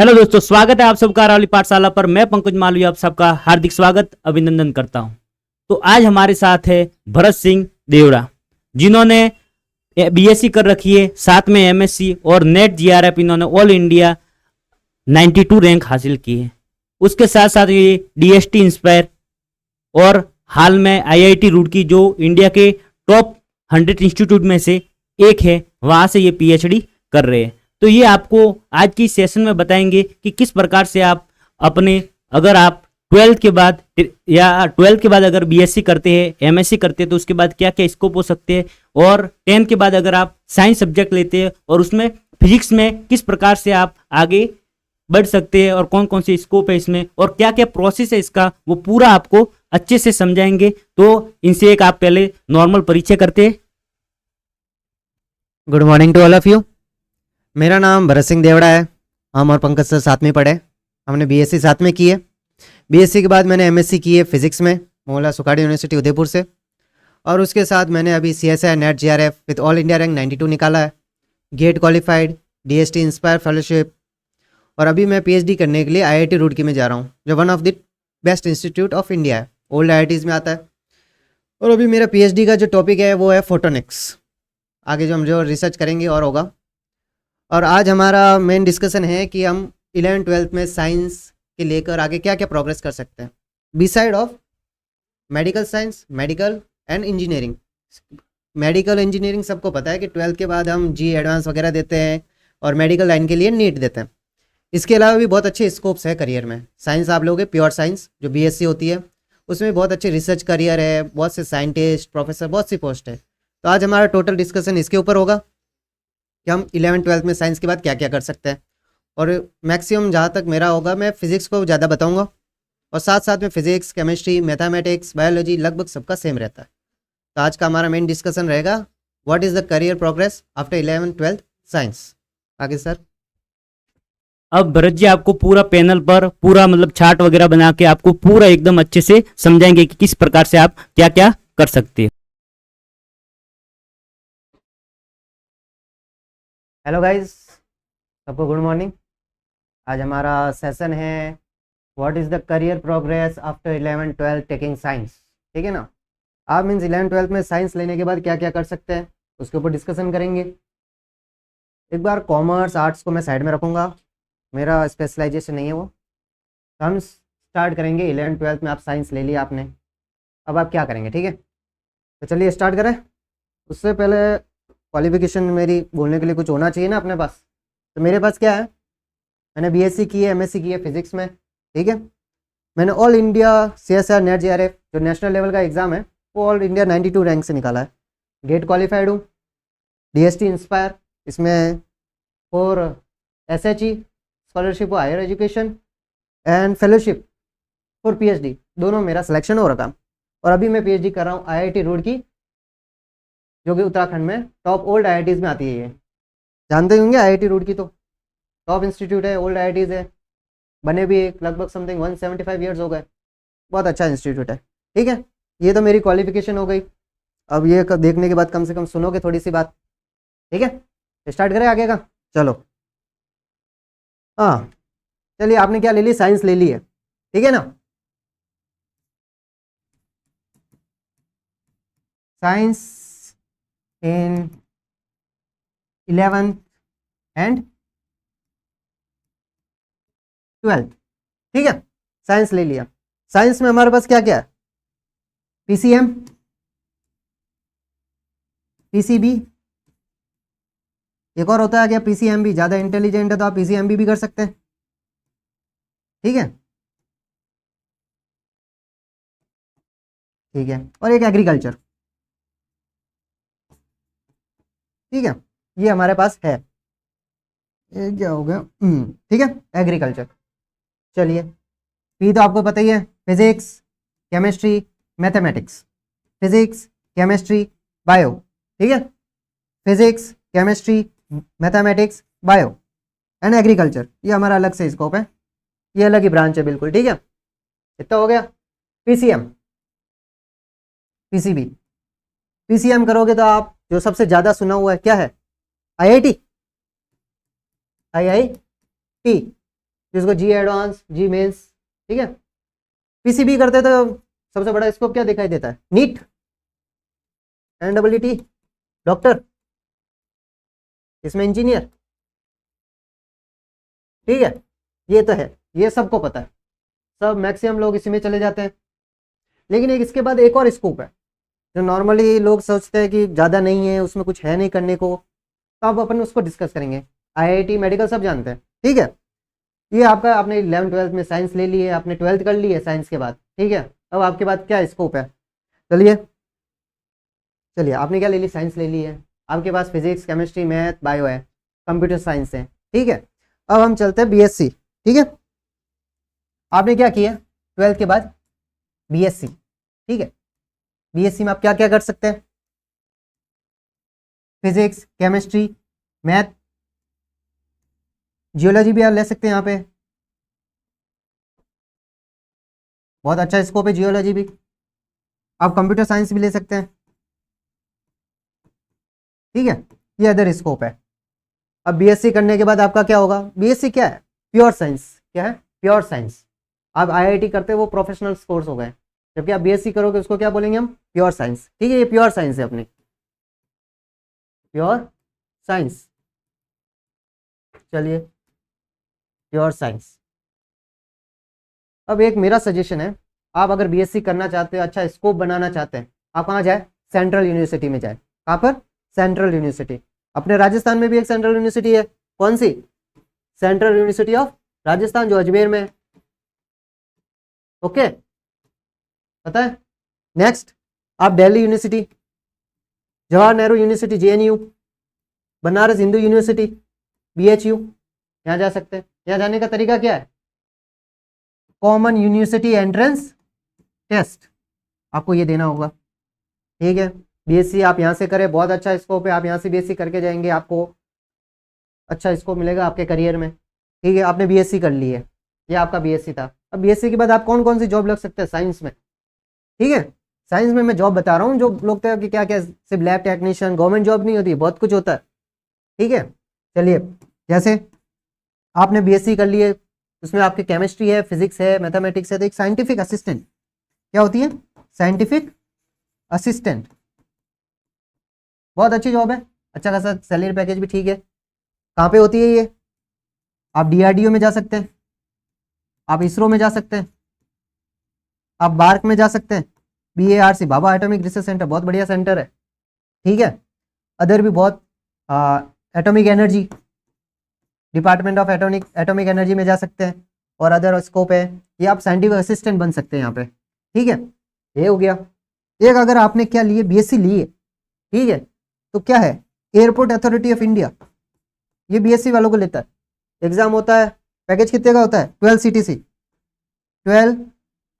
Hello दोस्तों, स्वागत है आप सबका अरावली पाठशाला पर। मैं पंकज मालवीय आप सबका हार्दिक स्वागत अभिनंदन करता हूं। तो आज हमारे साथ है भरत सिंह देवड़ा, जिन्होंने बीएससी कर रखी है, साथ में एमएससी और नेट जीआरएफ इन्होंने ऑल इंडिया 92 रैंक हासिल की है। उसके साथ साथ ये डीएसटी इंस्पायर और हाल में आईआईटी रुड़की, जो इंडिया के टॉप 100 इंस्टीट्यूट में से एक है, वहां से ये पीएचडी कर रहे हैं। तो ये आपको आज की सेशन में बताएंगे कि किस प्रकार से आप अपने, अगर आप 12th के बाद या 12th के बाद अगर बीएससी करते हैं, एमएससी करते हैं, तो उसके बाद क्या क्या स्कोप हो सकते हैं, और 10th के बाद अगर आप साइंस सब्जेक्ट लेते हैं और उसमें फिजिक्स में किस प्रकार से आप आगे बढ़ सकते हैं और कौन कौन से स्कोप है इसमें और क्या क्या प्रोसेस है इसका, वो पूरा आपको अच्छे से समझाएंगे। तो इनसे एक आप पहले नॉर्मल परिचय करते हैं। Good morning to all of you. मेरा नाम भरत सिंह देवड़ा है। हम और पंकज सर साथ में पढ़े, हमने बीएससी साथ में की है। बीएससी के बाद मैंने एमएससी की है फिजिक्स में मोहल्ला सुखाड़ी यूनिवर्सिटी उदयपुर से, और उसके साथ मैंने अभी CSI NET JRF with all India rank 92 निकाला है, GATE qualified, DST INSPIRE fellowship, और अभी मैं पीएचडी करने के लिए आईआईटी रुड़की में जा रहा हूँ, जो one of the best institute of India है, ओल्ड आईआईटीज़ में आता है। और अभी मेरा पीएचडी का जो टॉपिक है वो है फोटोनिक्स। आगे जो हम रिसर्च करेंगे और होगा। और आज हमारा मेन डिस्कशन है कि हम 11th-12th में साइंस के लेकर आगे क्या क्या प्रोग्रेस कर सकते हैं, beside of medical science, medical and engineering. Medical engineering सबको पता है कि 12th के बाद हम जी एडवांस वगैरह देते हैं और मेडिकल लाइन के लिए नीट देते हैं। इसके अलावा भी बहुत अच्छे स्कोप्स है करियर में। साइंस आप लोगे, प्योर साइंस जो बीएससी होती है, उसमें बहुत अच्छे रिसर्च करियर है, बहुत से साइंटिस्ट, प्रोफेसर, बहुत सी पोस्ट है। तो आज हमारा टोटल डिस्कशन इसके ऊपर होगा कि हम 11th-12th में साइंस के बाद क्या क्या कर सकते हैं। और मैक्सिमम जहाँ तक मेरा होगा, मैं फिजिक्स को ज़्यादा बताऊंगा, और साथ साथ में फिजिक्स, केमिस्ट्री, मैथमेटिक्स, बायोलॉजी लगभग सबका सेम रहता है। तो आज का हमारा मेन डिस्कशन रहेगा what is the career progress after 11th-12th science. आगे सर। अब भरत जी आपको पूरा पैनल पर पूरा मतलब चार्ट वगैरह बना के आपको पूरा एकदम अच्छे से समझाएंगे कि किस प्रकार से आप क्या क्या कर सकते हैं। हेलो गाइस, सबको गुड मॉर्निंग। आज हमारा सेशन है what is the career progress after 11th-12th taking science. ठीक है ना। आप मीन्स 11th-12th में साइंस लेने के बाद क्या क्या कर सकते हैं उसके ऊपर डिस्कशन करेंगे। एक बार कॉमर्स आर्ट्स को मैं साइड में रखूँगा, मेरा स्पेशलाइजेशन नहीं है वो। तो हम स्टार्ट करेंगे 11th-12th में आप साइंस ले लिया आपने, अब आप क्या करेंगे। ठीक है, तो चलिए स्टार्ट करें। उससे पहले क्वालिफिकेशन मेरी बोलने के लिए कुछ होना चाहिए ना अपने पास। तो मेरे पास क्या है, मैंने बीएससी की है, एमएससी की है फिजिक्स में। ठीक है, मैंने all India CSIR NET JRF जो नेशनल लेवल का एग्ज़ाम है वो ऑल इंडिया 92 रैंक से निकाला है। गेट क्वालिफाइड हूँ, डीएसटी इंस्पायर, इसमें for SHE scholarship for higher education and fellowship for PhD, दोनों मेरा सिलेक्शन हो रखा। और अभी मैं पीएचडी कर रहा हूँ आईआईटी रुड़की, जो कि उत्तराखंड में टॉप ओल्ड आईआईटीज़ में आती है। ये जानते होंगे आईआईटी रुड़की तो टॉप इंस्टीट्यूट है, ओल्ड आईआईटीज़ है, बने भी एक लगभग समथिंग 175 ईयर्स हो गए। बहुत अच्छा इंस्टीट्यूट है। ठीक है, ये तो मेरी क्वालिफिकेशन हो गई। अब ये देखने के बाद कम से कम सुनोगे थोड़ी सी बात। ठीक है, स्टार्ट करें आगे का। चलो, हाँ चलिए, आपने क्या ले ली, साइंस ले ली है। ठीक है ना। Science in 11th and 12th। ठीक है, साइंस ले लिया। साइंस में हमारे पास क्या क्या है, पीसीएम, पीसीबी, एक और होता है क्या पीसीएमबी। ज़्यादा इंटेलिजेंट है तो आप पीसीएमबी भी कर सकते हैं। ठीक है, ठीक है, और एक एग्रीकल्चर। ठीक है, ये हमारे पास है। ये क्या हो गया, ठीक है, एग्रीकल्चर। चलिए, पी तो आपको पता ही है, physics, chemistry, mathematics, physics, chemistry, bio. ठीक है, physics, chemistry, mathematics, bio and agriculture, ये हमारा अलग से स्कोप है, ये अलग ही ब्रांच है बिल्कुल। ठीक है, इतना हो गया। पीसीएम, पीसीबी, पीसीएम करोगे तो आप जो सबसे ज़्यादा सुना हुआ है क्या है, आईआईटी, आईआईटी। जिसको जी एडवांस, जी मेंस, ठीक है। पीसीबी करते तो सबसे बड़ा स्कोप क्या दिखाई देता है? नीट, एनडब्ल्यूटी, डॉक्टर, इसमें इंजीनियर, ठीक है। ये तो है, ये सबको पता है, सब मैक्सिमम लोग इसी में चले जाते हैं। लेकिन एक इसके बाद एक और स्कोप है जो नॉर्मली लोग सोचते हैं कि ज़्यादा नहीं है, उसमें कुछ है नहीं करने को, तो अब अपन उसको डिस्कस करेंगे। आईआईटी मेडिकल सब जानते हैं, ठीक है। ये आपका, आपने 11th-12th में साइंस ले ली है, आपने 12th कर ली है साइंस के बाद, ठीक है। अब आपके बाद क्या स्कोप है? चलिए चलिए, आपने क्या ले ली? साइंस ले ली है, आपके पास फिजिक्स, केमिस्ट्री, मैथ, बायो है, कंप्यूटर साइंस है, ठीक है। अब हम चलते हैं बीएससी, ठीक है। आपने क्या किया 12th के बाद? बीएससी, ठीक है। बीएससी में आप क्या क्या कर सकते हैं? फिजिक्स, केमिस्ट्री, मैथ, जियोलॉजी भी आप ले सकते हैं यहाँ पे, बहुत अच्छा स्कोप है जियोलॉजी भी। आप कंप्यूटर साइंस भी ले सकते हैं, ठीक है। ये अदर स्कोप है। अब बीएससी करने के बाद आपका क्या होगा? बीएससी क्या है? Pure science. क्या है? Pure science. आप आईआईटी करते हो वो प्रोफेशनल कोर्स हो गए, जबकि आप बीएससी करोगे उसको क्या बोलेंगे हम? प्योर साइंस, ठीक है। ये प्योर साइंस है अपनी, प्योर साइंस। चलिए, प्योर साइंस। अब एक मेरा सजेशन है, आप अगर बीएससी करना चाहते हो, अच्छा स्कोप बनाना चाहते हैं, आप कहाँ जाए? सेंट्रल यूनिवर्सिटी में जाए। कहाँ पर? Central university. अपने राजस्थान में भी एक सेंट्रल यूनिवर्सिटी है, कौन सी? सेंट्रल यूनिवर्सिटी ऑफ राजस्थान, जो अजमेर में है, ओके, पता है। नेक्स्ट, आप Delhi university, Jawahar Nehru university JNU, Banaras Hindu university BHU, यहाँ जा सकते हैं। यहाँ जाने का तरीका क्या है? कॉमन यूनिवर्सिटी एंट्रेंस टेस्ट आपको ये देना होगा, ठीक है। बीएससी आप यहाँ से करें, बहुत अच्छा स्कोप है, आप यहाँ से बीएससी करके जाएंगे, आपको अच्छा स्कोप मिलेगा आपके करियर में, ठीक है। आपने बीएससी कर ली है, ये आपका बीएससी था। अब बीएससी के बाद आप कौन कौन सी जॉब लग सकते हैं साइंस में, ठीक है। साइंस में मैं जॉब बता रहा हूँ, जो लोग कि क्या क्या, सिर्फ लैब टेक्नीशियन, गवर्नमेंट जॉब नहीं होती, बहुत कुछ होता है, ठीक है। चलिए, जैसे आपने बीएससी कर लिए, उसमें आपकी केमिस्ट्री है, फिजिक्स है, मैथमेटिक्स है, तो एक साइंटिफिक असिस्टेंट क्या होती है? साइंटिफिक असिस्टेंट, बहुत अच्छी जॉब है, अच्छा खासा सैलरी पैकेज भी ठीक है। कहाँ पे होती है ये? आप डीआरडीओ में जा सकते हैं, आप इसरो में जा सकते हैं, आप बार्क में जा सकते हैं, BARC, बाबा एटॉमिक रिसर्च सेंटर, बहुत बढ़िया सेंटर है, ठीक है। अदर भी बहुत, atomic energy, department of atomic energy में जा सकते हैं, और अदर स्कोप है। ये आप साइंटिफिक असिस्टेंट बन सकते हैं यहाँ पे, ठीक है। ये हो गया एक। अगर आपने क्या लिए? बीएससी लिए, ठीक है, तो क्या है? एयरपोर्ट अथॉरिटी ऑफ इंडिया, ये बीएससी वालों को लेता है, एग्जाम होता है। पैकेज कितने का होता है? 12 CTC, 12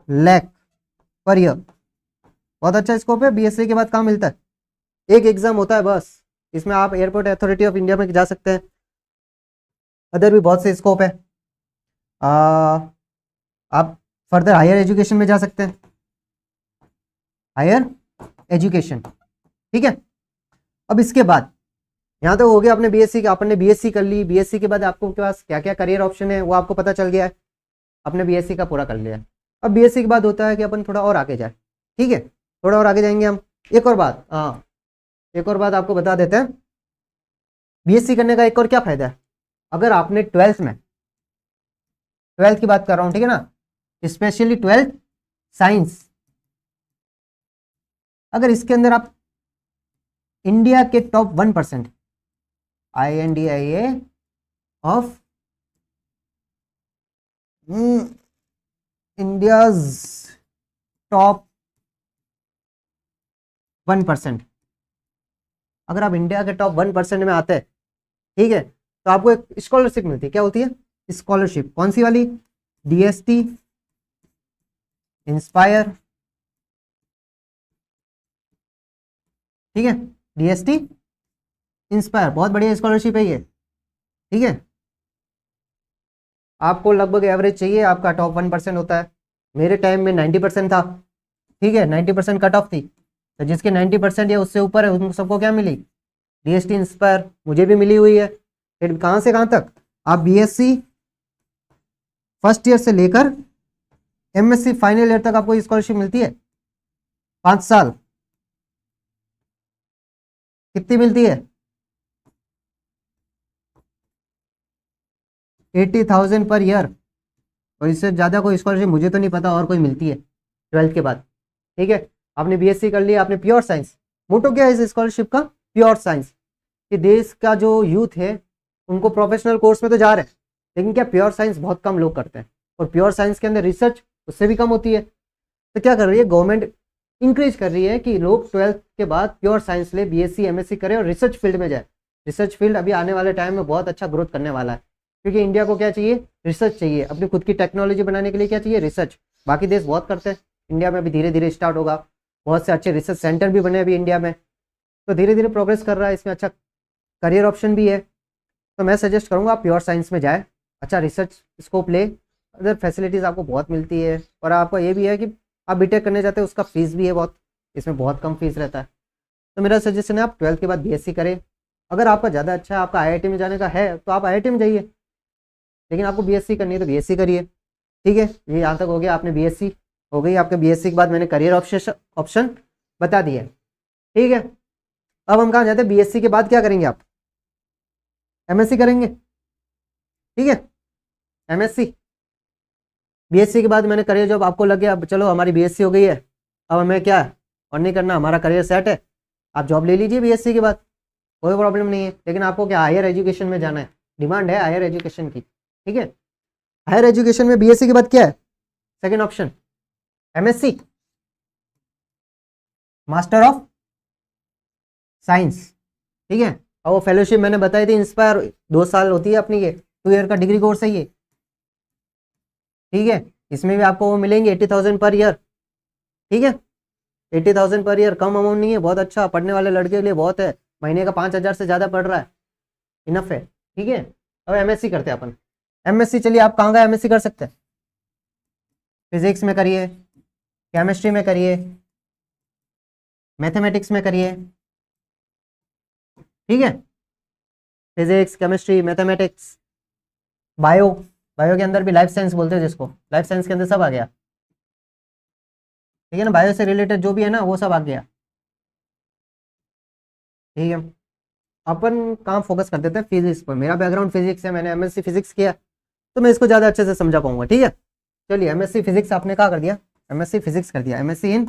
लाख पर ईयर, बहुत अच्छा स्कोप है। बीएससी के बाद काम मिलता है, एक एग्जाम होता है बस, इसमें आप एयरपोर्ट अथॉरिटी ऑफ इंडिया में जा सकते हैं। अदर भी बहुत से स्कोप है। आप फर्दर हायर एजुकेशन में जा सकते हैं, हायर एजुकेशन, ठीक है। अब इसके बाद यहाँ तो हो गया, आपने बीएससी, आपने बीएससी कर ली। बीएससी के बाद आपको के पास क्या क्या करियर ऑप्शन है वो आपको पता चल गया है, आपने बीएससी का पूरा कर लिया है। अब बीएससी के बाद होता है कि अपन थोड़ा और आगे जाए, ठीक है, थोड़ा और आगे जाएंगे हम। एक और बात, हाँ, एक और बात आपको बता देते हैं, बीएससी करने का एक और क्या फायदा है? अगर आपने 12th की बात कर रहा हूँ, ठीक है ना, स्पेशली 12th साइंस, अगर इसके अंदर आप इंडिया के top 1%, INDIA of India's top 1%, अगर आप इंडिया के टॉप 1% में आते हैं, ठीक है, तो आपको एक स्कॉलरशिप मिलती है। क्या होती है? स्कॉलरशिप। कौन सी वाली? DST इंस्पायर, ठीक है, DST इंस्पायर, बहुत बढ़िया स्कॉलरशिप है ये, ठीक है। आपको लगभग एवरेज चाहिए, आपका टॉप 1% होता है। मेरे टाइम में 90% था, ठीक है, 90% कट ऑफ थी, तो जिसके 90% या उससे ऊपर है उन सबको क्या मिली? DST इंस्पायर, मुझे भी मिली हुई है। फिर कहाँ से कहाँ तक? आप BSC फर्स्ट ईयर से लेकर एमएससी फाइनल ईयर तक आपको स्कॉलरशिप मिलती है। 5 साल कितनी मिलती है? 80,000 पर ईयर। और इससे ज़्यादा कोई स्कॉलरशिप मुझे तो नहीं पता और कोई मिलती है 12th के बाद। ठीक है, आपने बीएससी कर लिया, आपने प्योर साइंस। मोटो क्या है इस स्कॉलरशिप का? Pure science. कि देश का जो यूथ है उनको प्रोफेशनल कोर्स में तो जा रहे हैं, लेकिन क्या प्योर साइंस बहुत कम लोग करते हैं, और प्योर साइंस के अंदर रिसर्च उससे भी कम होती है। तो क्या कर रही है गवर्नमेंट? इंक्रेज कर रही है कि लोग 12th के बाद प्योर साइंस ले, बीएससी एमएससी करें और रिसर्च फील्ड में जाए। रिसर्च फील्ड अभी आने वाले टाइम में बहुत अच्छा ग्रोथ करने वाला है, क्योंकि इंडिया को क्या चाहिए? रिसर्च चाहिए। अपनी खुद की टेक्नोलॉजी बनाने के लिए क्या चाहिए? रिसर्च। बाकी देश बहुत करते हैं, इंडिया में अभी धीरे धीरे स्टार्ट होगा। बहुत से अच्छे रिसर्च सेंटर भी बने अभी इंडिया में, तो धीरे धीरे प्रोग्रेस कर रहा है। इसमें अच्छा करियर ऑप्शन भी है। तो मैं सजेस्ट करूँगा आप प्योर साइंस में जाए, अच्छा रिसर्च स्कोप ले, अदर फैसिलिटीज़ आपको बहुत मिलती है। और आपका ये भी है कि आप बीटेक करने जाते हैं, उसका फीस भी है बहुत, इसमें बहुत कम फीस रहता है। तो मेरा सजेशन है आप 12th के बाद बीएससी करें। अगर आपका ज़्यादा अच्छा है, आपका आईआईटी में जाने का है, तो आप आईआईटी में जाइए, लेकिन आपको बीएससी करनी है तो बीएससी करिए। ठीक है, ये यहाँ तक हो गया। आपने बीएससी हो गई आपके। बीएससी के बाद मैंने करियर ऑप्शन बता दिया। ठीक है, अब हम कहाँ जाते हैं? बीएससी के बाद क्या करेंगे आप? एमएससी करेंगे। ठीक है, एमएससी। बीएससी के बाद मैंने करियर जॉब, आपको लगे अब चलो हमारी बीएससी हो गई है, अब हमें क्या और नहीं करना, हमारा करियर सेट है, आप जॉब ले लीजिए बीएससी के बाद, कोई प्रॉब्लम नहीं है। लेकिन आपको क्या हायर एजुकेशन में जाना है, डिमांड है हायर एजुकेशन की। ठीक है, हायर एजुकेशन में बीएससी के बाद क्या है? Second option MSc, master of science. ठीक है, और वो फेलोशिप मैंने बताई थी इंस्पायर, 2 साल होती है अपनी, ये 2 ईयर का डिग्री कोर्स है ये। ठीक है, इसमें भी आपको वो मिलेंगे 80,000 पर ईयर। ठीक है, 80,000 पर ईयर कम अमाउंट नहीं है, बहुत अच्छा पढ़ने वाले लड़के के लिए बहुत है। महीने का 5,000 से ज़्यादा पढ़ रहा है, इनफ है। ठीक है, अब एमएससी करते हैं अपन। एमएससी चलिए आप कहाँ का एमएससी कर सकते हैं? फिजिक्स में करिए, केमिस्ट्री में करिए, मैथमेटिक्स में करिए। ठीक है, physics, chemistry, mathematics, bio, bio के अंदर भी लाइफ साइंस बोलते हैं जिसको, लाइफ साइंस के अंदर सब आ गया। ठीक है ना, बायो से रिलेटेड जो भी है ना वो सब आ गया। ठीक है, अपन कहाँ फोकस कर देते हैं? फिजिक्स पर। मेरा बैकग्राउंड फिजिक्स है, मैंने एमएससी फिजिक्स किया, तो मैं इसको ज़्यादा अच्छे से समझा पाऊंगा। ठीक है, चलिए एमएससी फिजिक्स आपने कहाँ कर दिया? एमएससी फिजिक्स कर दिया, एमएससी इन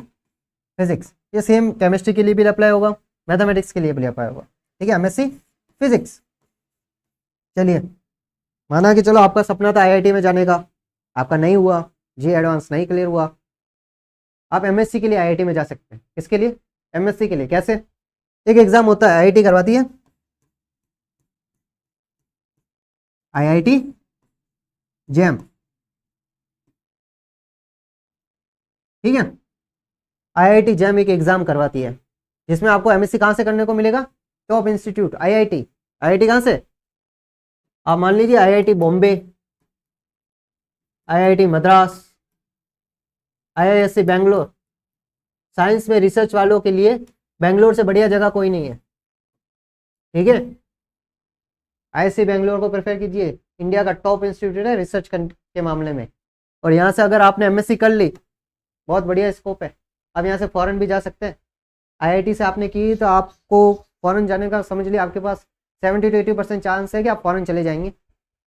फिजिक्स। ये सेम केमिस्ट्री के लिए भी अप्लाई होगा, मैथमेटिक्स के लिए भी अप्लाई होगा। ठीक है, एमएससी फिजिक्स। चलिए, माना कि चलो आपका सपना था आईआईटी में जाने का, आपका नहीं हुआ, जी एडवांस नहीं क्लियर हुआ, आप एमएससी के लिए आईआईटी में जा सकते हैं। किसके लिए? एमएससी के लिए। कैसे? एक एग्जाम होता है, आईआईटी करवाती है, आईआईटी जैम। ठीक है, आईआईटी जैम एक एग्जाम करवाती है, जिसमें आपको एमएससी कहाँ से करने को मिलेगा? Top institute IIT. आईआईटी कहाँ से? आप मान लीजिए IIT Bombay, IIT Madras, IISc Bangalore. Science में रिसर्च वालों के लिए बेंगलोर से बढ़िया जगह कोई नहीं है। ठीक है, आईआईएससी बेंगलोर को प्रेफर कीजिए, इंडिया का टॉप इंस्टीट्यूट है रिसर्च के मामले में। और यहाँ से अगर आपने एमएससी कर ली, बहुत बढ़िया स्कोप है, आप यहाँ से फॉरेन भी जा सकते हैं। आईआईटी से आपने की तो आपको फॉरेन जाने का समझ लिया आपके पास 70 to 80% चांस है कि आप फॉरेन चले जाएंगे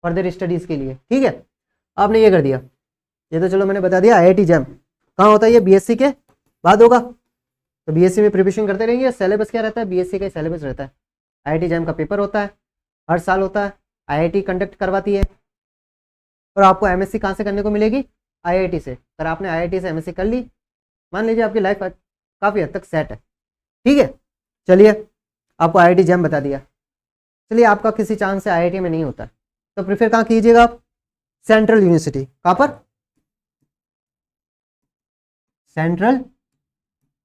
फर्दर स्टडीज़ के लिए। ठीक है, आपने ये कर दिया, ये तो चलो मैंने बता दिया। आईआईटी जैम कहाँ होता है? ये बीएससी के बाद होगा, तो बीएससी में प्रिपरेशन करते रहेंगे। सिलेबस क्या रहता है? बीएससी का सिलेबस रहता है। आईआईटी जैम का पेपर होता है, हर साल होता है, आईआईटी कंडक्ट करवाती है। और आपको एमएससी कहाँ से करने को मिलेगी? आईआईटी से। अगर आपने आईआईटी से एमएससी कर ली, मान लीजिए आपकी लाइफ काफ़ी हद तक सेट है। ठीक है, चलिए आपको आईआईटी जैम बता दिया। चलिए, आपका किसी चांस से आईआईटी में नहीं होता तो प्रेफर कहाँ कीजिएगा आप? Central university. कहाँ पर? Central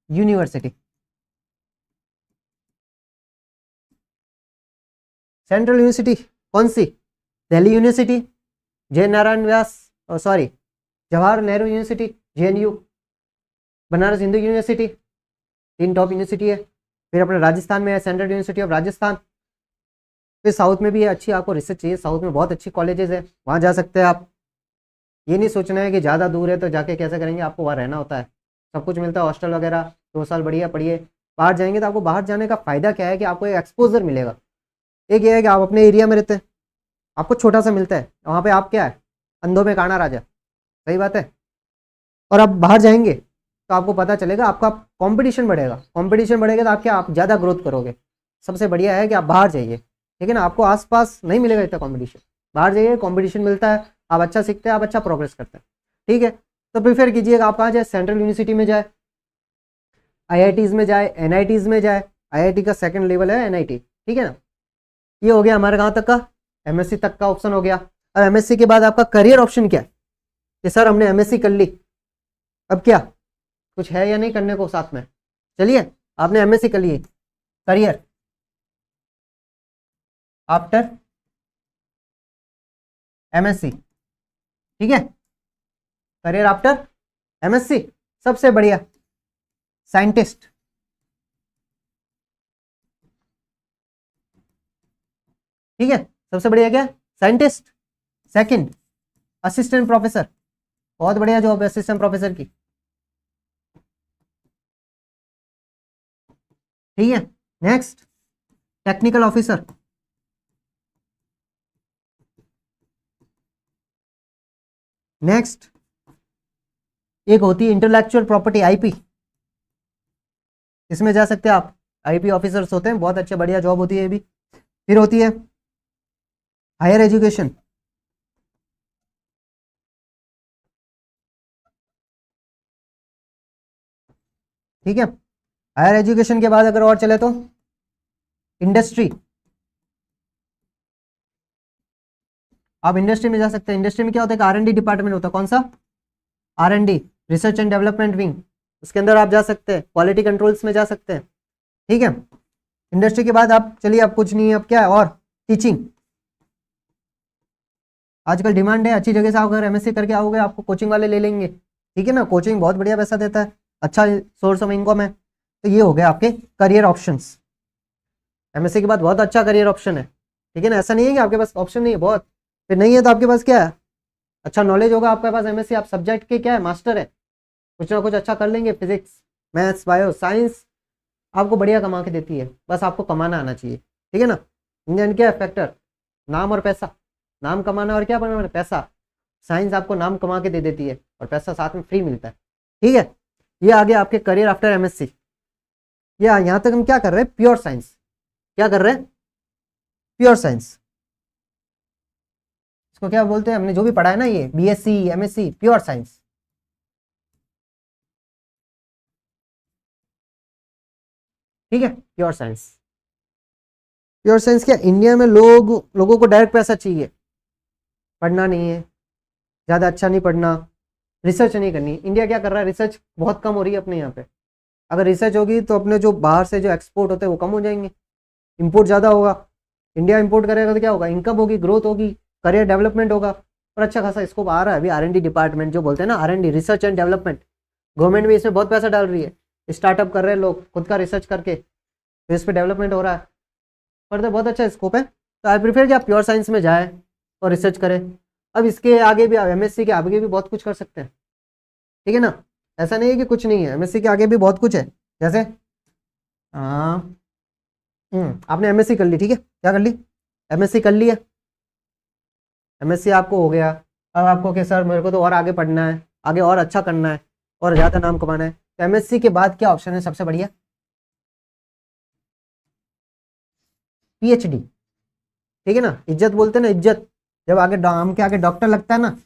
university. सेंट्रल यूनिवर्सिटी कौन सी? Delhi university, Jai Narayan Vyas, sorry Jawahar Nehru university JNU, Banaras Hindu university, 3 top university है। फिर अपने राजस्थान में है सेंट्रल यूनिवर्सिटी ऑफ राजस्थान। फिर साउथ में भी है, अच्छी आपको रिसर्च चाहिए, साउथ में बहुत अच्छी कॉलेजेस है, वहाँ जा सकते हैं आप। ये नहीं सोचना है कि ज़्यादा दूर है तो जाके कैसे करेंगे, आपको वहाँ रहना होता है, सब कुछ मिलता है, हॉस्टल वगैरह, 2 साल बढ़िया पढ़िए। बाहर जाएंगे तो आपको बाहर जाने का फ़ायदा क्या है कि आपको एक एक्सपोजर मिलेगा। एक ये है कि आप अपने एरिया में रहते हैं, आपको छोटा सा मिलता है, वहाँ पे आप क्या है, अंधों में काना राजा, सही बात है। और आप बाहर जाएंगे तो आपको पता चलेगा, आपका कंपटीशन बढ़ेगा, कंपटीशन बढ़ेगा तो आप ज़्यादा ग्रोथ करोगे। सबसे बढ़िया है कि आप बाहर जाइए, ठीक है ना। आपको आसपास नहीं मिलेगा इतना कंपटीशन, बाहर जाइए, कंपटीशन मिलता है, आप अच्छा सीखते हैं, आप अच्छा प्रोग्रेस करते हैं, ठीक है। तो प्रीफर कीजिएगा आप कहाँ जाए, सेंट्रल यूनिवर्सिटी में जाए, आईआईटीज़ में जाए, एनआईटीज़ में जाए। आईआईटी का सेकंड लेवल है एनआईटी, ठीक है ना। ये हो गया हमारे कहाँ तक का, एमएससी तक का ऑप्शन हो गया। अब एमएससी के बाद आपका करियर ऑप्शन क्या है कि सर हमने एमएससी कर ली, अब क्या कुछ है या नहीं करने को साथ में। चलिए, आपने एमएससी कर ली, करियर आफ्टर एमएससी, ठीक है, करियर आफ्टर एमएससी। सबसे बढ़िया साइंटिस्ट, ठीक है, सबसे बढ़िया क्या, साइंटिस्ट। सेकंड असिस्टेंट प्रोफेसर, बहुत बढ़िया जॉब है असिस्टेंट प्रोफेसर की, ठीक है। नेक्स्ट टेक्निकल ऑफिसर, नेक्स्ट एक होती है इंटेलेक्चुअल प्रॉपर्टी आईपी, इसमें जा सकते हैं आप, आईपी ऑफिसर्स होते हैं, बहुत अच्छे बढ़िया जॉब होती है ये भी। फिर होती है हायर एजुकेशन, ठीक है। हायर एजुकेशन के बाद अगर और चले तो इंडस्ट्री, आप इंडस्ट्री में जा सकते हैं। इंडस्ट्री में क्या होता है, आर एंड डी डिपार्टमेंट होता है, कौन सा, R and D, research and development wing, उसके अंदर आप जा सकते हैं, क्वालिटी कंट्रोल्स में जा सकते हैं, ठीक है। इंडस्ट्री के बाद आप चलिए, अब कुछ नहीं है, अब क्या है, और टीचिंग। आजकल डिमांड है, अच्छी जगह से आप अगर एमएससी करके आओगे आपको कोचिंग वाले ले लेंगे, ठीक है ना। कोचिंग बहुत बढ़िया पैसा देता है, अच्छा सोर्स ऑफ इनकम है। तो ये हो गया आपके करियर ऑप्शंस, एमएससी के बाद बहुत अच्छा करियर ऑप्शन है, ठीक है ना। ऐसा नहीं है कि आपके पास ऑप्शन नहीं है, बहुत। फिर नहीं है तो आपके पास क्या है, अच्छा नॉलेज होगा आपके पास, एमएससी आप सब्जेक्ट के क्या है, मास्टर है, कुछ ना कुछ अच्छा कर लेंगे, फिजिक्स मैथ्स बायो साइंस आपको बढ़िया कमा के देती है, बस आपको कमाना आना चाहिए, ठीक है ना। इंडियन क्या है फैक्टर, नाम और पैसा, नाम कमाना और क्या बनाना, पैसा। साइंस आपको नाम कमा के दे देती है और पैसा साथ में फ्री मिलता है, ठीक है। ये आ गया आपके करियर आफ्टर एमएससी। ये यहाँ तक हम क्या कर रहे हैं, प्योर साइंस, क्या कर रहे हैं, प्योर साइंस। इसको क्या बोलते हैं, हमने जो भी पढ़ा है ना, ये बीएससी एमएससी प्योर साइंस, ठीक है, प्योर साइंस। प्योर साइंस क्या, इंडिया में लोगों को डायरेक्ट पैसा चाहिए, पढ़ना नहीं है, ज़्यादा अच्छा नहीं पढ़ना, रिसर्च नहीं करनी। इंडिया क्या कर रहा है, रिसर्च बहुत कम हो रही है अपने यहाँ पे। अगर रिसर्च होगी तो अपने जो बाहर से जो एक्सपोर्ट होते हैं वो कम हो जाएंगे, इंपोर्ट ज़्यादा होगा। इंडिया इंपोर्ट करेगा तो क्या होगा, इनकम होगी, ग्रोथ होगी, करियर डेवलपमेंट होगा, और अच्छा खासा स्कोप आ रहा है अभी। आर&डी डिपार्टमेंट जो बोलते हैं ना, आर&डी रिसर्च एंड डेवलपमेंट, गवर्नमेंट भी इसमें बहुत पैसा डाल रही है, स्टार्टअप कर रहे हैं लोग खुद का रिसर्च करके, तो इस पर डेवलपमेंट हो रहा है, पर तो बहुत अच्छा स्कोप है। तो आई प्रीफर कि आप प्योर साइंस में जाए और रिसर्च करें। अब इसके आगे भी आप एमएससी के आगे भी बहुत कुछ कर सकते हैं, ठीक है ना। ऐसा नहीं है कि कुछ नहीं है, एमएससी के आगे भी बहुत कुछ है। जैसे आपने एमएससी कर ली, ठीक है, क्या कर ली, एमएससी कर ली है, एमएससी आपको हो गया। अब आपको कि सर मेरे को तो और आगे पढ़ना है, आगे और अच्छा करना है और ज़्यादा नाम कमाना है, तो एमएससी के बाद क्या ऑप्शन है सबसे बढ़िया, पीएचडी, ठीक है ना। इज्जत बोलते हैं ना, इज्जत, जब आगे नाम के आगे डॉक्टर लगता है ना,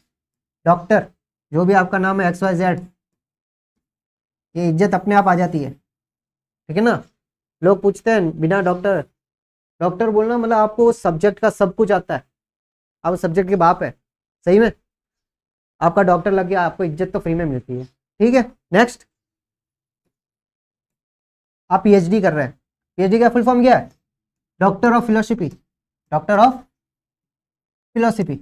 डॉक्टर, जो भी आपका नाम है XYZ, ये इज्जत अपने आप आ जाती है, ठीक है ना। लोग पूछते हैं बिना डॉक्टर, डॉक्टर बोलना मतलब आपको उस सब्जेक्ट का सब कुछ आता है, आप उस सब्जेक्ट के बाप है, सही में आपका डॉक्टर लग गया, आपको इज्जत तो फ्री में मिलती है, ठीक है। नेक्स्ट, आप पीएचडी कर रहे हैं, पीएचडी का फुल फॉर्म क्या है, doctor of philosophy, doctor of philosophy,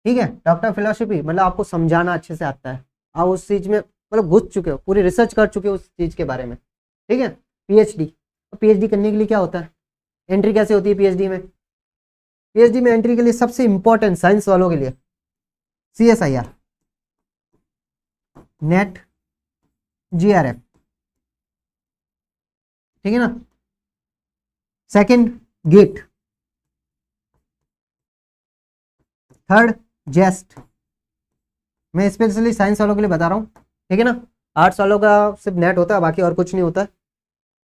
ठीक है। डॉक्टर ऑफ फिलोसफी मतलब आपको समझाना अच्छे से आता है, आप उस चीज में मतलब घुस चुके हो, पूरी रिसर्च कर चुके हो उस चीज के बारे में, ठीक है। पीएचडी, पीएचडी करने के लिए क्या होता है, एंट्री कैसे होती है पीएचडी में, पीएचडी में एंट्री के लिए सबसे इंपॉर्टेंट साइंस वालों के लिए CSIR, नेट, GRF, ठीक है ना। Second GATE, third JEST. मैं स्पेशली साइंस वालों के लिए बता रहा हूँ, ठीक है ना। आर्ट्स वालों का सिर्फ नेट होता है, बाकी और कुछ नहीं होता है,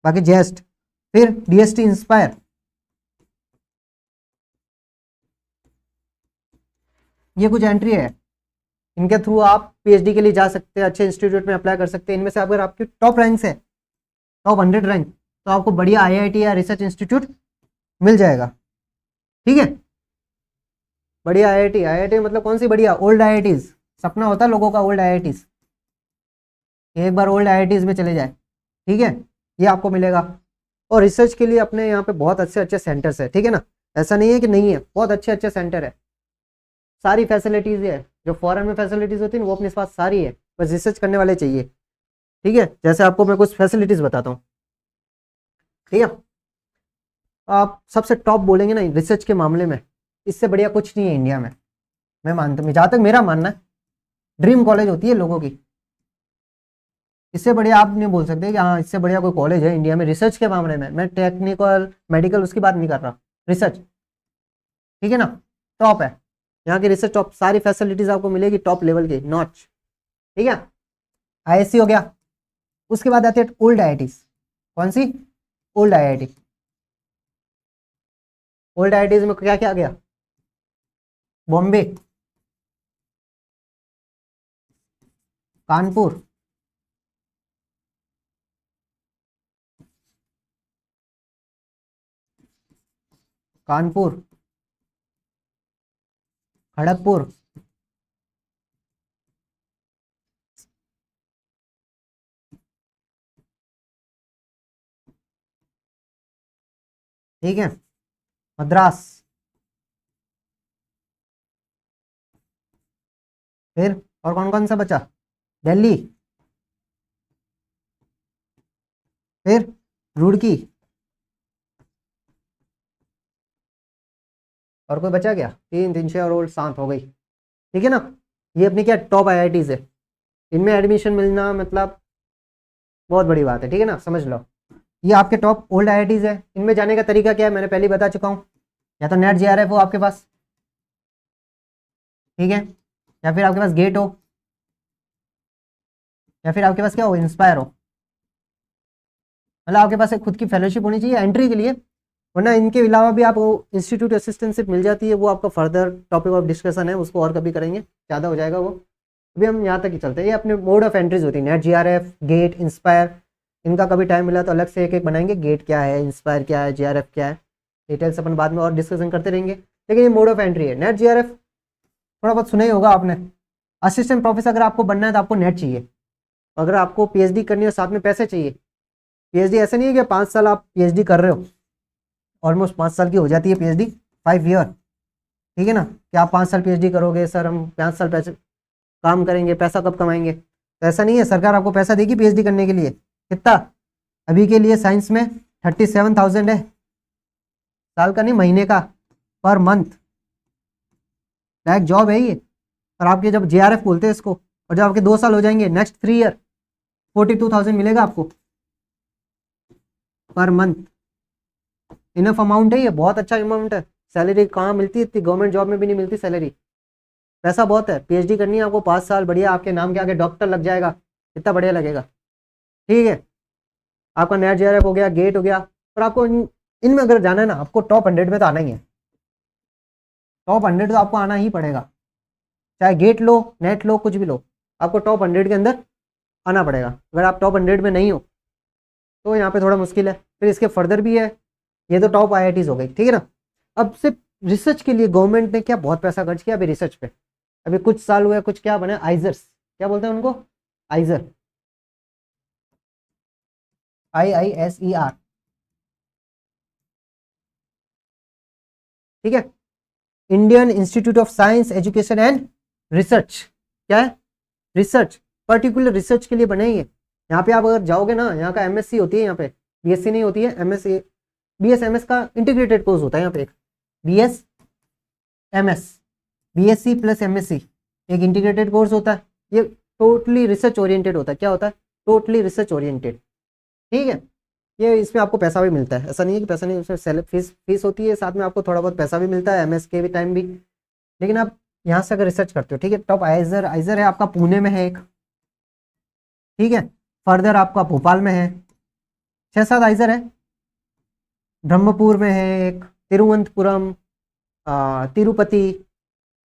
बाकी जेस्ट। फिर DST इंस्पायर, ये कुछ एंट्री है, इनके थ्रू आप पीएचडी के लिए जा सकते हैं, अच्छे इंस्टीट्यूट में अप्लाई कर सकते हैं। इनमें से अगर आपकी टॉप रैंक है, टॉप 100 रैंक, तो आपको बढ़िया IIT या रिसर्च इंस्टीट्यूट मिल जाएगा, ठीक है। बढ़िया IIT मतलब कौन सी बढ़िया? Old IITs। सपना होता है लोगों का ओल्ड IITs, एक बार ओल्ड IITs में चले जाए, ठीक है, ये आपको मिलेगा। और रिसर्च के लिए अपने यहाँ पे बहुत अच्छे अच्छे सेंटर्स है, ठीक है ना। ऐसा नहीं है कि नहीं है, बहुत अच्छे अच्छे सेंटर है, सारी फैसिलिटीज़ है। जो फॉरेन में फैसिलिटीज़ होती है वो अपने पास सारी है, बस रिसर्च करने वाले चाहिए, ठीक है। जैसे आपको मैं कुछ फैसिलिटीज़ बताता हूँ, ठीक है। आप सबसे टॉप बोलेंगे ना रिसर्च के मामले में, इससे बढ़िया कुछ नहीं है इंडिया में, मैं मानता हूँ, जहाँ तक मेरा मानना है। ड्रीम कॉलेज होती है लोगों की, इससे बढ़िया आप नहीं बोल सकते कि हाँ इससे बढ़िया कोई कॉलेज है इंडिया में रिसर्च के मामले में। मैं टेक्निकल मेडिकल उसकी बात नहीं कर रहा, रिसर्च, ठीक है ना। टॉप है यहाँ की रिसर्च, टॉप, सारी फैसिलिटीज आपको मिलेगी टॉप लेवल की, नॉच, ठीक है। ISC हो गया। उसके बाद आती है ओल्ड IITs। कौन सी? Old IIT। ओल्ड IITs में क्या क्या आ गया? बॉम्बे, कानपुर, कानपुर, खड़गपुर, ठीक है, मद्रास, फिर और कौन कौन सा बचा? दिल्ली, फिर रुड़की, और कोई बचा क्या? 3 3 6 और 7 हो गई, ठीक है ना। ये अपनी क्या टॉप IITs है, इनमें एडमिशन मिलना मतलब बहुत बड़ी बात है, ठीक है ना, समझ लो। ये आपके टॉप ओल्ड IITs है। इनमें जाने का तरीका क्या है मैंने पहले बता चुका हूँ, या तो नेट GRF हो आपके पास, ठीक है, या फिर आपके पास गेट हो, या फिर आपके पास क्या हो, इंस्पायर हो। मतलब आपके पास एक खुद की फेलोशिप होनी चाहिए एंट्री के लिए, वरना इनके अलावा भी आपको इंस्टीट्यूट असिस्टेंटशिप मिल जाती है। वो आपका फर्दर टॉपिक ऑफ डिस्कशन है, उसको और कभी करेंगे, ज़्यादा हो जाएगा वो। अभी हम यहाँ तक ही चलते हैं। ये अपने मोड ऑफ एंट्रीज होती है, नेट GRF, गेट, इंस्पायर। इनका कभी टाइम मिला तो अलग से एक एक बनाएंगे, गेट क्या है, इंस्पायर क्या है, GRF क्या है, डिटेल्स अपन बाद में और डिस्कशन करते रहेंगे। लेकिन ये मोड ऑफ एंट्री है। नेट GRF थोड़ा बहुत सुना ही होगा आपने। असिस्टेंट प्रोफेसर अगर आपको बनना है तो आपको नेट चाहिए, अगर आपको PhD करनी है साथ में पैसे चाहिए। PhD ऐसा नहीं है कि 5 साल आप PhD कर रहे हो, ऑलमोस्ट 5 साल की हो जाती है PhD, 5 ईयर, ठीक है ना। कि आप 5 साल PhD करोगे, सर हम 5 साल पैसे काम करेंगे, पैसा कब कमाएंगे? तो ऐसा नहीं है, सरकार आपको पैसा देगी PhD करने के लिए। कितना? अभी के लिए साइंस में 37,000 है, साल का नहीं महीने का, पर मंथ, लाइक जॉब है ये। और आपके जब GRF बोलते हैं इसको, और जब आपके 2 साल हो जाएंगे, नेक्स्ट 3 ईयर, 42,000 मिलेगा आपको पर मंथ। इनफ अमाउंट है ये, बहुत अच्छा अमाउंट है। सैलरी कहाँ मिलती है इतनी, गवर्नमेंट जॉब में भी नहीं मिलती सैलरी, पैसा बहुत है। PhD करनी है आपको 5 साल, बढ़िया, आपके नाम के आगे डॉक्टर लग जाएगा, कितना बढ़िया लगेगा, ठीक है। आपका नेट GRF हो गया, गेट हो गया। और आपको इनमें अगर जाना है ना, आपको टॉप 100 में तो आना ही है, टॉप 100 तो आपको आना ही पड़ेगा। चाहे गेट लो, नेट लो, कुछ भी लो, आपको टॉप 100 के अंदर आना पड़ेगा। अगर आप टॉप 100 में नहीं हो तो यहाँ पे थोड़ा मुश्किल है। फिर इसके फर्दर भी है, ये तो टॉप IITs हो गई, ठीक है ना। अब सिर्फ रिसर्च के लिए गवर्नमेंट ने क्या बहुत पैसा खर्च किया अभी रिसर्च पे। अभी कुछ साल हुए, कुछ क्या बना, आइजर्स, क्या बोलते हैं उनको, आइजर, IISER, ठीक है, Indian institute of science education and research. क्या है? रिसर्च, पर्टिकुलर रिसर्च के लिए बने ही है। यहाँ पे आप अगर जाओगे ना, यहाँ का MSc होती है, यहाँ पे BSc नहीं होती है, MSc, BS MS का इंटीग्रेटेड कोर्स होता है यहाँ पे, एक BS MS, BSc plus MSc एक इंटीग्रेटेड कोर्स होता है। ये टोटली रिसर्च ओरिएंटेड होता है। क्या होता है? Totally research oriented. ठीक है, ये इसमें आपको पैसा भी मिलता है, ऐसा नहीं है कि पैसा नहीं, उसमें फीस होती है, साथ में आपको थोड़ा बहुत पैसा भी मिलता है MS के भी टाइम भी। लेकिन आप यहाँ से अगर रिसर्च करते हो, ठीक है, टॉप आइजर है आपका पुणे में है एक, ठीक है, फर्दर आपका भोपाल में है, 6-7 आइजर है, ब्रह्मपुर में है एक, तिरुवनंतपुरम, तिरुपति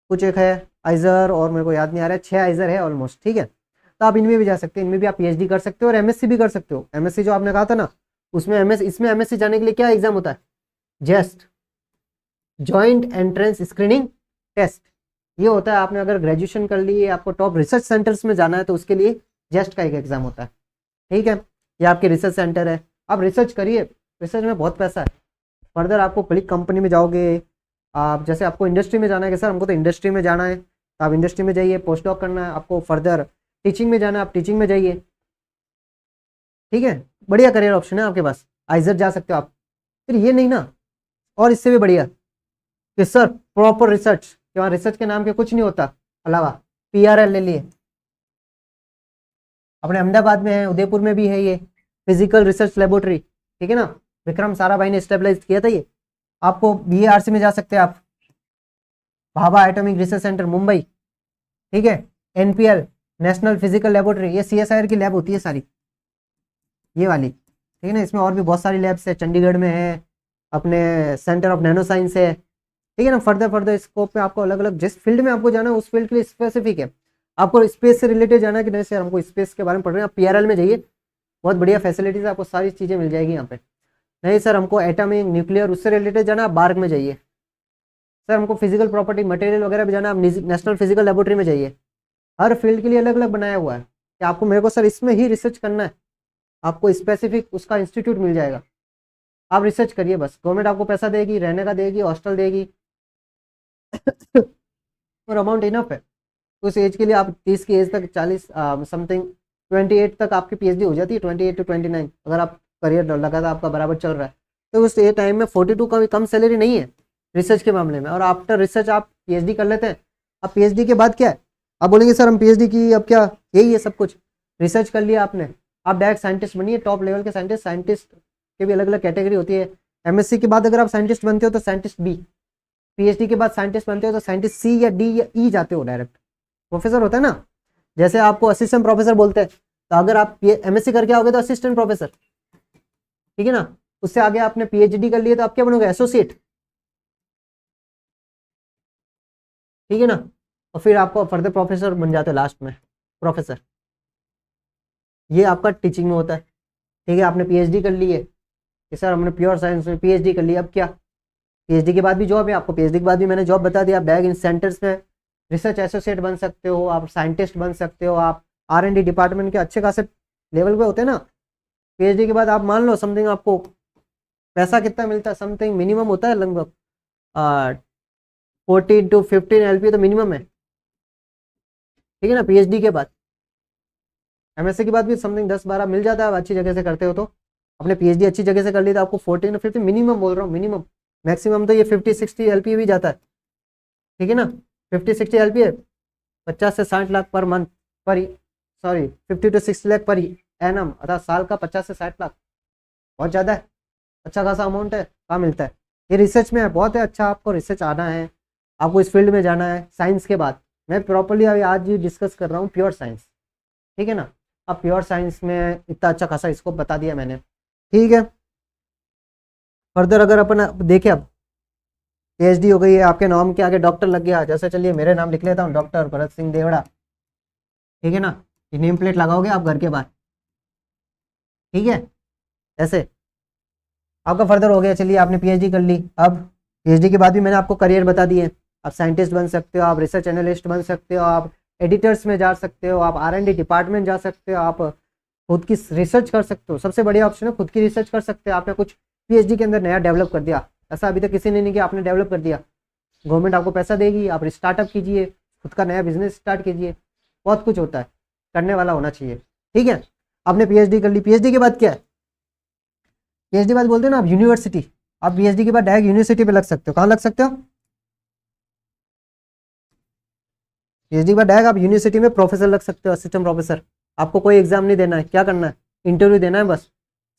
कुछ एक है आइजर, और मेरे को याद नहीं आ रहा है, 6 आइजर है ऑलमोस्ट। ठीक है, तो आप इनमें भी जा सकते हैं, इनमें भी आप PhD कर सकते हो और MSc भी कर सकते हो। MSc जो आपने कहा था ना, उसमें इसमें MSc जाने के लिए क्या एग्जाम होता है? Just joint entrance screening test, ये होता है। आपने अगर ग्रेजुएशन कर ली, आपको टॉप रिसर्च सेंटर्स में जाना है तो उसके लिए जस्ट का एक एग्जाम होता है। ठीक है, ये आपके रिसर्च सेंटर है, आप रिसर्च करिए, रिसर्च में बहुत पैसा है। फर्दर आपको बड़ी कंपनी में जाओगे, आप जैसे आपको इंडस्ट्री में जाना है कि सर हमको तो इंडस्ट्री में जाना है, तो आप इंडस्ट्री में जाइए, पोस्ट डॉक करना है आपको, फर्दर टीचिंग में जाना है, आप टीचिंग में जाइए। ठीक है, बढ़िया करियर ऑप्शन है आपके पास, आइजर जा सकते हो आप। फिर ये नहीं ना, और इससे भी बढ़िया कि सर प्रॉपर रिसर्च, कि वहाँ रिसर्च के नाम के कुछ नहीं होता, अलावा PRL ले लिए। अपने अहमदाबाद में है, उदयपुर में भी है ये फिजिकल रिसर्च लेबोरेटरी, ठीक है ना, विक्रम साराभाई ने स्टेबलाइज किया था ये। आपको BARC में जा सकते हैं आप, Bhabha atomic research centre Mumbai, ठीक है, NPL नेशनल फिजिकल लेबोरेटरी, ये CSIR की लैब होती है सारी, ये वाली, ठीक है ना। इसमें और भी बहुत सारी लैब्स है, चंडीगढ़ में है, अपने सेंटर ऑफ नैनो साइंस है, ठीक है ना। फर्दर स्कोप में आपको अलग अलग जिस फील्ड में आपको जाना है उस फील्ड के लिए स्पेसिफिक है। आपको स्पेस से रिलेटेड जाना है कि नहीं सर हमको स्पेस के बारे में पढ़ रहे हैं, आप PRL में जाइए, बहुत बढ़िया फैसिलिटीज है, आपको सारी चीज़ें मिल जाएगी यहाँ पे। नहीं सर हमको एटॉमिक न्यूक्लियर उससे रिलेटेड जाना है, बार्क में जाइए। सर हमको फिजिकल प्रॉपर्टी मटेरियल वगैरह भी जाना है, आप नेशनल फिजिकल लेबोरेटरी में जाइए। हर फील्ड के लिए अलग अलग बनाया हुआ है कि आपको, मेरे को सर इसमें ही रिसर्च करना है, आपको स्पेसिफिक उसका इंस्टीट्यूट मिल जाएगा। आप रिसर्च करिए बस, गवर्नमेंट आपको पैसा देगी, रहने का देगी, हॉस्टल देगी और अमाउंट इनफ है। उस एज के लिए आप 30 की एज तक 40 समथिंग 28 तक आपकी PhD हो जाती है, 28 to 29, अगर आप करियर लगातार आपका बराबर चल रहा है तो उस ये टाइम में 42 का भी कम सैलरी नहीं है रिसर्च के मामले में। और आफ्टर रिसर्च आप PhD कर लेते हैं। अब PhD के बाद क्या है? आप बोलेंगे सर हम PhD की अब क्या, यही है सब कुछ, रिसर्च कर लिया आपने, आप डायरेक्ट साइंटिस्ट बनिए, टॉप लेवल के साइंटिस्ट के भी अलग अलग कैटेगरी होती है। MSc के बाद अगर आप साइंटिस्ट बनते हो तो साइंटिस्ट B, PhD के बाद साइंटिस्ट बनते हो तो साइंटिस्ट C या D या E जाते हो, डायरेक्ट प्रोफेसर होता है ना। जैसे आपको असिस्टेंट प्रोफेसर बोलते हैं, तो अगर आप MSc करके आओगे तो असिस्टेंट प्रोफेसर, ठीक है ना। उससे आगे आपने PhD कर लिए तो आप क्या बनोगे? एसोसिएट, ठीक है ना। और फिर आपको फर्दर प्रोफेसर बन जाते हो लास्ट में, प्रोफेसर। ये आपका टीचिंग में होता है, ठीक है। आपने PhD कर ली है कि सर हमने प्योर साइंस में PhD कर लिया, अब क्या? PhD के बाद भी जॉब है आपको, PhD के बाद भी मैंने जॉब बता दिया, आप डायरेक्ट इन सेंटर्स में रिसर्च एसोसिएट बन सकते हो, आप साइंटिस्ट बन सकते हो, आप R&D डिपार्टमेंट के अच्छे खासे लेवल पे होते हैं ना। PhD के बाद आप मान लो समथिंग, आपको पैसा कितना मिलता है, समथिंग मिनिमम होता है लगभग 14 to 15 LPA तो मिनिमम है, ठीक है ना। PhD के बाद MSc के बाद भी समथिंग 10-12 मिल जाता है, आप अच्छी जगह से करते हो तो। अपने PhD अच्छी जगह से कर ली तो आपको 14 to 15 मिनिमम बोल रहा हूँ, मिनिमम। मैक्सिमम तो ये 50-60 LPA भी जाता है, ठीक है ना। 50-60 LPA 50 से 60 लाख पर मंथ, पर 50 to 60 लाख पर एनम, अर्थात साल का 50 से 60 लाख, बहुत ज़्यादा है, अच्छा खासा अमाउंट है। कहाँ मिलता है? ये रिसर्च में है, बहुत है। अच्छा, आपको रिसर्च आना है, आपको इस फील्ड में जाना है साइंस के बाद। मैं प्रॉपरली अभी आज ही डिस्कस कर रहा हूँ प्योर साइंस, ठीक है ना। अब प्योर साइंस में इतना अच्छा खासा स्कोप बता दिया मैंने, ठीक है। फर्दर अगर अपन देखें, अब PhD हो गई है, आपके नाम के आगे डॉक्टर लग गया, जैसे चलिए मेरे नाम लिख लेता हूँ, डॉक्टर भरत सिंह देवड़ा, ठीक है ना। ये नेम प्लेट लगाओगे आप घर के बाहर, ठीक है। ऐसे आपका फर्दर हो गया। चलिए आपने PhD कर ली, अब PhD के बाद भी मैंने आपको करियर बता दिए, आप साइंटिस्ट बन सकते हो, आप रिसर्च एनालिस्ट बन सकते हो, आप एडिटर्स में जा सकते हो, आप R&D डिपार्टमेंट जा सकते हो, आप खुद की रिसर्च कर सकते हो। सबसे बढ़िया ऑप्शन है, खुद की रिसर्च कर सकते हो। आपने कुछ PhD के अंदर नया डेवलप कर दिया, ऐसा अभी तक किसी ने नहीं किया, आपने डेवलप कर दिया, गवर्नमेंट आपको पैसा देगी, आप स्टार्टअप कीजिए, खुद का नया बिजनेस स्टार्ट कीजिए। बहुत कुछ होता है, करने वाला होना चाहिए, ठीक है। आपने PhD कर ली, PhD के बाद क्या है? PhD के बाद बोलते हैं ना आप यूनिवर्सिटी, आप PhD के बाद डायरेक्ट यूनिवर्सिटी पे लग सकते हो। कहाँ लग सकते हो? पीएचडी के बाद डायरेक्ट आप यूनिवर्सिटी में प्रोफेसर लग सकते हो, असिस्टेंट प्रोफेसर। आपको कोई एग्जाम नहीं देना है, क्या करना है, इंटरव्यू देना है बस।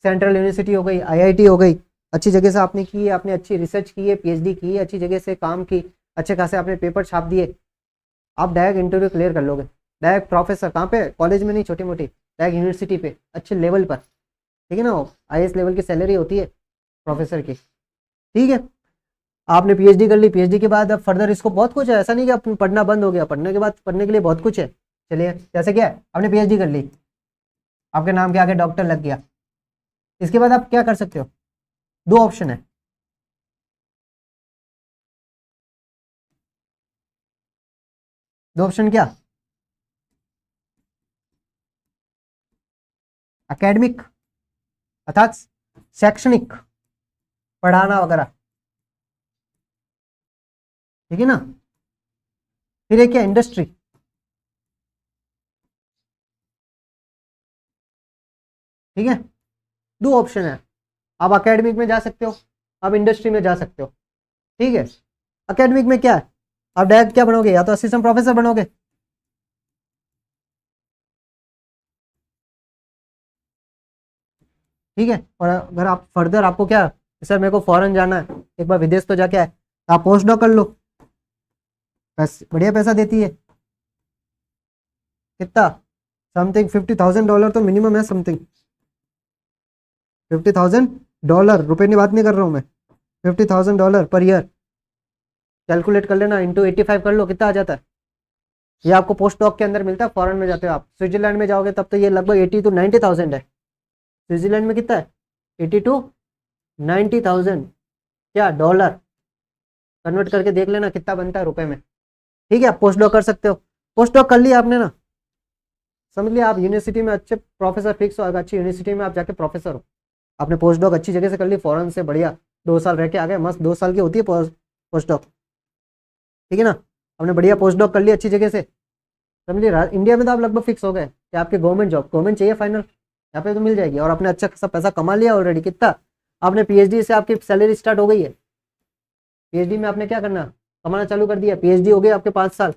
सेंट्रल यूनिवर्सिटी हो गई, आईआईटी हो गई, अच्छी जगह से आपने की है, आपने अच्छी रिसर्च की है, पीएचडी की है, अच्छी जगह से काम की, अच्छे खासे आपने पेपर छाप दिए, आप डायरेक्ट इंटरव्यू क्लियर कर लोगे, डायरेक्ट प्रोफेसर। कहाँ पे? कॉलेज में नहीं, छोटी मोटी, डायरेक्ट यूनिवर्सिटी पे अच्छे लेवल पर, ठीक है ना। वो हाईएस्ट लेवल की सैलरी होती है प्रोफेसर की, ठीक है। आपने पीएचडी कर ली, पीएचडी के बाद अब फर्दर इसको बहुत कुछ है, ऐसा नहीं कि आप पढ़ना बंद हो गया, पढ़ने के बाद पढ़ने के लिए बहुत कुछ है। चलिए, जैसे क्या है, आपने पीएचडी कर ली, आपके नाम के आगे डॉक्टर लग गया, इसके बाद आप क्या कर सकते हो? दो ऑप्शन है, दो ऑप्शन क्या? एकेडमिक अर्थात शैक्षणिक, पढ़ाना वगैरह, ठीक है ना। फिर एक क्या? इंडस्ट्री। ठीक है, दो ऑप्शन है, आप एकेडमिक में जा सकते हो, आप इंडस्ट्री में जा सकते हो, ठीक है। एकेडमिक में क्या है, आप डायरेक्ट क्या बनोगे, या तो असिस्टेंट प्रोफेसर बनोगे, ठीक है। और अगर आप फर्दर आपको क्या, सर मेरे को फॉरेन जाना है, एक बार विदेश तो जाके आए, तो आप पोस्ट डॉक कर लो, बढ़िया पैसा देती है। कितना? समथिंग $50,000 तो मिनिमम है, समथिंग $50,000, रुपए की बात नहीं कर रहा हूँ मैं, $50,000 पर ईयर। कैलकुलेट कर लेना, इंटू 85 कर लो, कितना आ जाता है। ये आपको पोस्ट डॉक के अंदर मिलता है, फॉरेन में जाते हो आप, स्विट्जरलैंड में जाओगे तब तो ये लगभग 80 to 90,000 है। स्विट्जरलैंड में कितना है? 80 to 90,000 क्या डॉलर, कन्वर्ट करके देख लेना कितना बनता है रुपए में, ठीक है। आप पोस्ट डॉक कर सकते हो, पोस्ट डॉक कर लिया आपने ना, समझ लिया आप यूनिवर्सिटी में अच्छे प्रोफेसर फिक्स हो, अच्छी यूनिवर्सिटी में आप जाके प्रोफेसर हो, आपने पोस्ट डॉक अच्छी जगह से कर ली, फॉरेन से बढ़िया 2 साल रह के आ गए, मस्त 2 साल की होती है पोस्ट डॉक, ठीक है ना। आपने बढ़िया पोस्ट डॉक कर ली अच्छी जगह से, समझिए। इंडिया में तो आप लगभग फिक्स हो गए कि आपके गवर्नमेंट चाहिए फाइनल, यहाँ पे तो मिल जाएगी, और आपने अच्छा खासा पैसा कमा लिया ऑलरेडी। कितना? आपने पीएचडी से आपकी सैलरी स्टार्ट हो गई है, पीएचडी में आपने क्या करना, कमाना चालू कर दिया, पीएचडी हो गई आपके 5 साल,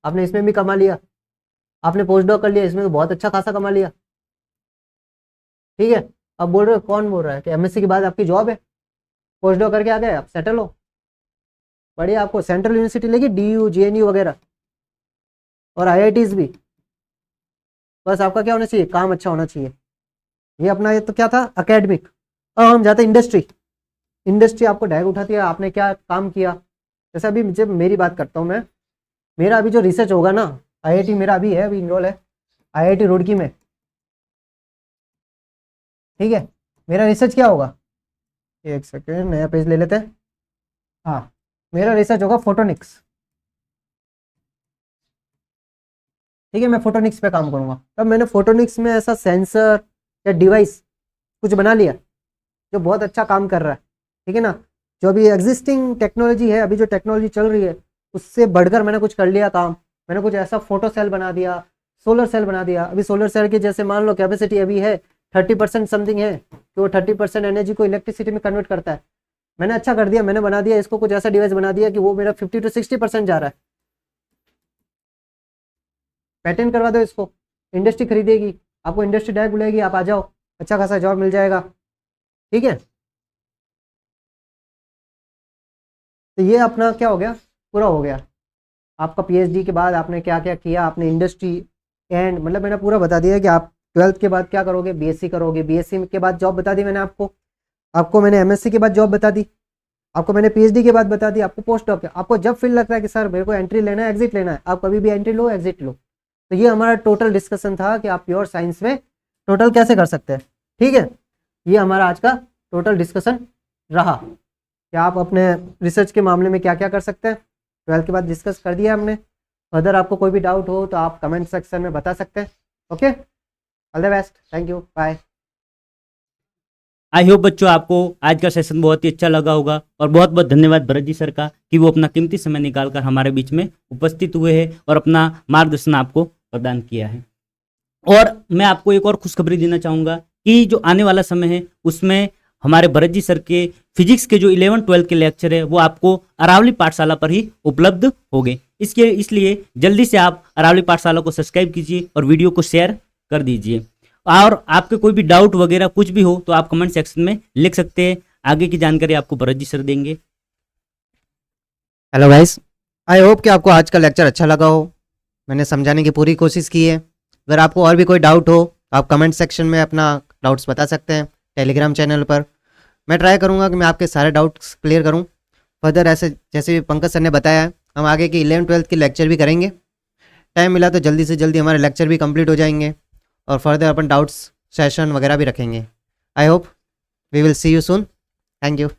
आपने इसमें भी कमा लिया, आपने पोस्ट डॉक कर लिया, इसमें तो बहुत अच्छा खासा कमा लिया, ठीक है। अब बोल रहे हो, कौन बोल रहा है कि एमएससी के बाद आपकी जॉब है, पोस्ट डॉक करके आ गए आप सेटल हो, बढ़िया। आपको सेंट्रल यूनिवर्सिटी लेगी, डीयू जेएनयू वगैरह, और आईआईटीज भी, बस आपका क्या होना चाहिए, काम अच्छा होना चाहिए। ये अपना, ये तो क्या था एकेडमिक। अब हम जाते हैं इंडस्ट्री। इंडस्ट्री आपको डायरेक्ट उठाती है, आपने क्या काम किया। जैसे अभी जब मेरी बात करता हूँ मैं, मेरा अभी जो रिसर्च होगा ना, आईआईटी मेरा अभी है, अभी इनरोल है आईआईटी रुड़की में, ठीक है। मेरा रिसर्च क्या होगा, एक सेकेंड नया पेज ले लेते हैं। हाँ, मेरा रिसर्च होगा फोटोनिक्स, ठीक है। मैं फोटोनिक्स पे काम करूंगा। तब मैंने फोटोनिक्स में ऐसा सेंसर या डिवाइस कुछ बना लिया जो बहुत अच्छा काम कर रहा है, ठीक है ना। जो अभी एग्जिस्टिंग टेक्नोलॉजी है, अभी जो टेक्नोलॉजी चल रही है, उससे बढ़कर मैंने कुछ कर लिया काम। मैंने कुछ ऐसा फोटो सेल बना दिया, सोलर सेल बना दिया। अभी सोलर सेल की जैसे मान लो कैपेसिटी अभी है 30% समथिंग है, कि वो 30% एनर्जी को इलेक्ट्रिसिटी में कन्वर्ट करता है। मैंने अच्छा कर दिया, मैंने बना दिया इसको, कुछ ऐसा डिवाइस बना दिया कि वो मेरा 50 to 60% जा रहा है। पेटेंट करवा दो इसको, इंडस्ट्री खरीदेगी, आपको इंडस्ट्री डायरेक्ट बुलाएगी, आप आ जाओ, अच्छा खासा जॉब मिल जाएगा, ठीक है। तो ये अपना क्या हो गया, पूरा हो गया। आपका पीएचडी के बाद आपने क्या क्या किया, आपने इंडस्ट्री एंड मतलब मैंने पूरा बता दिया कि आप 12th के बाद क्या करोगे, बीएससी करोगे, बीएससी के बाद जॉब बता दी मैंने आपको मैंने एमएससी के बाद जॉब बता दी, आपको मैंने पीएचडी के बाद बता दी, आपको पोस्ट डॉक। आपको जब फील लगता है कि सर मेरे को एंट्री लेना है, एग्जिट लेना है, आप कभी भी एंट्री लो, एग्जिट लो। तो ये हमारा टोटल डिस्कशन था कि आप प्योर साइंस में टोटल कैसे कर सकते हैं, ठीक है। ये हमारा आज का टोटल डिस्कशन रहा कि आप अपने रिसर्च के मामले में क्या क्या कर सकते हैं। 12th के बाद डिस्कस कर दिया हमने। अदर आपको कोई भी डाउट हो तो आप कमेंट सेक्शन में बता सकते हैं। Okay, all the best, thank you, bye. I hope बच्चों आपको आज का सेशन बहुत ही अच्छा लगा होगा, और बहुत बहुत धन्यवाद भरत जी सर का कि वो अपना कीमती समय निकालकर हमारे बीच में उपस्थित हुए हैं और अपना मार्गदर्शन आपको प्रदान किया है। और मैं आपको एक और खुशखबरी देना चाहूँगा कि जो आने वाला समय है उसमें हमारे भरत जी सर के फिजिक्स के जो 11-12 के लेक्चर है वो आपको अरावली पाठशाला पर ही उपलब्ध होंगे। इसलिए जल्दी से आप अरावली पाठशाला को सब्सक्राइब कीजिए और वीडियो को शेयर कर दीजिए। और आपके कोई भी डाउट वगैरह कुछ भी हो तो आप कमेंट सेक्शन में लिख सकते हैं। आगे की जानकारी आपको भरत जी सर देंगे। हेलो गाइस, आई होप कि आपको आज का लेक्चर अच्छा लगा हो। मैंने समझाने की पूरी कोशिश की है। अगर आपको और भी कोई डाउट हो तो आप कमेंट सेक्शन में अपना डाउट्स बता सकते हैं टेलीग्राम चैनल पर। मैं ट्राई करूंगा कि मैं आपके सारे डाउट्स क्लियर करूं। फर्दर ऐसे जैसे पंकज सर ने बताया है, हम आगे की 11th-12th की लेक्चर भी करेंगे। टाइम मिला तो जल्दी से जल्दी हमारे लेक्चर भी कंप्लीट हो जाएंगे और फर्दर अपन डाउट्स सेशन वगैरह भी रखेंगे। I hope we will see you soon. Thank you.